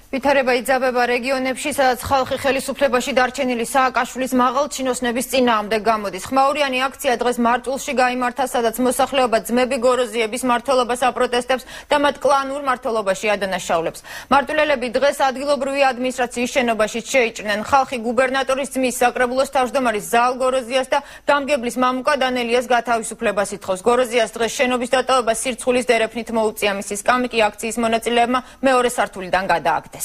ვითარება იძაბება რეგიონებში, სადაც ხალხი ხელისუფლებაში დარჩენილი სააკაშვილის მაღალ ჩინოსნების წინააღმდეგ გამოდის. ხმაურიანი აქცია დღეს მარტვილში გაიმართა, სადაც მოსახლეობა ძმები გოროზიების მმართველობას აპროტესტებს და მათ კლანურ მმართველობაში ადანაშაულებს. მარტვილელები დღეს ადგილობრივი ადმინისტრაციის შენობაში შეიჭრნენ. ხალხი გუბერნატორის ძმის საკრებულოს თავმჯდომარის ზალ გოროზიას და გამგებლის მამუკა დანელიას გათავისუფლებას ითხოვს. გოროზიას დღეს შენობის დატოვება სირცხვილის დერეფნით მოუწია. მისი სკამიკი აქციის მონაწილეებმა მეორე სართულიდან გადააგდეს.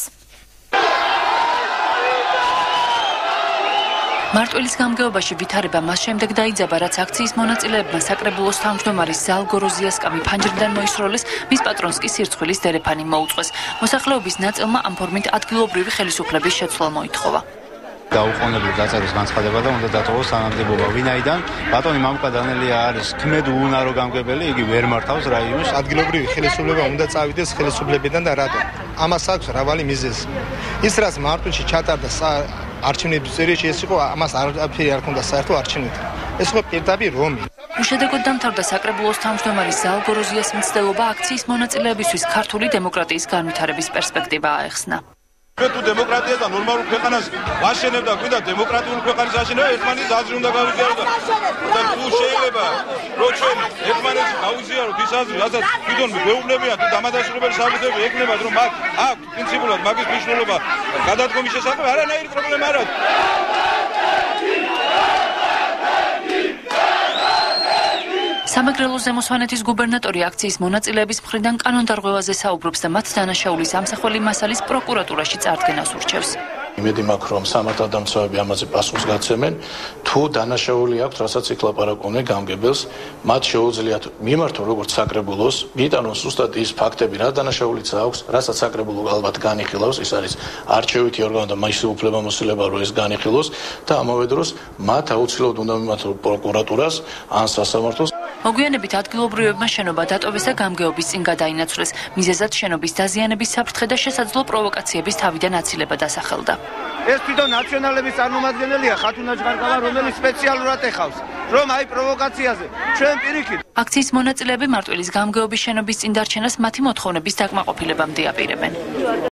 მარტვილის გამგეობაში ვითარება მას შემდეგ დაიძაბა, რაც აქციის მონაწილეებმა საკრებულოს თავმჯდომარის ზალ გოროზიას კამი ფანჯრიდან მოისროლეს, მის პატრონს კი სირცხვილის დერეფანი მოუწყვეს. მოსახლეობის ნაწილმა ამ ფორმით ადგილობრივი ხელისუფლების შეცვლა მოითხოვა. გაუყოვნებლივ დაწეროს განცხადება და უნდა დატოვოს თანამდებობა. ვინაიდან ბატონი მამუკა დანელია არის ქმედ უუნარო გამგებელი, იგი ვერ მართავს რაიონს. ადგილობრივი ხელისუფლება უნდა წავიდეს ხელისუფლებიდან და რატო? ამას აქვს მრავალი მიზეზი. ის რაც მარტვილში ჩატარდა არჩევნების პერიოდში, ეს იყო ამას არაფერი არ ქონდა საერთო არჩევნით. ეს იყო პირდაპირ რომი. უშედეგოდ დამთავრდა საკრებულოს თავმჯდომარის ზალ გოროზიას მცდელობა აქციის მონაწილეებისთვის ქართული დემოკრატიის განვითარების პერსპექტივა აეხსნა. თუ დემოკრატია და ნორმალურ ქვეყანას ვაშენებ და გვინდა დემოკრატიული ქვეყანის აშენება, ერთმანეთის აზრი უნდა გავიზიაროთ და თუ შეიძლება რო ჩვენ ერთმანეთს გავიზიაროთ ის აზრი, რასაც თვითონ გვეუბნებიან თუ დამადასტურებელი საბუთები ექნებათ, რომ მათ აქვს პრინციპულად მაგის მნიშვნელობა გადადგომის შესახებ, არანაირი პრობლემა არ აქვს. სამეგრელოს ზემოსვანეთის გუბერნატორი აქციის მონაწილეების მხრიდან კანონდარღვევაზე საუბრობს და მათ დანაშაულის ამსახველი მასალის პროკურატურაში წარდგენას ურჩევს. იმედი მაქვს, რომ სამართალდამცავები ამაზე პასუხს გაცემენ, თუ დანაშაული აქვს, რასაც იქ ლაპარაკობენ გამგებელს, მათ შეუძლიათ მიმართონ როგორც საკრებულოს, მიიტანონ სუსტად ის ფაქტები, რა დანაშაულიც აქვს, რასაც საკრებულო ალბათ განიხილავს, ის არის არჩევითი ორგანო და მისი უფლებამოსილება, რომ ეს განიხილოს და ამავე დროს მათ აუცილებლად უნდა მიმართონ პროკურატურას ან სასამართლოს. მოგვიანებით ადგილობრივებმა შენობა დატოვეს და გამგეობის წინ გადაინაცვლეს. მიზეზად შენობის დაზიანების საფრთხე და შესაძლო პროვოკაციების თავიდან აცილება დასახელდა. ეს თვითონ ნაციონალების წარმომადგენელია ხათუნა ჟღარგავა, რომელიც სპეციალურად ეხავს, რომ აი პროვოკაციაზე ჩვენ პირიქით. აქციის მონაწილეები მარტვილის გამგეობის შენობის წინ დარჩენას მათი მოთხოვნების დაკმაყოფილებამდე აპირებენ.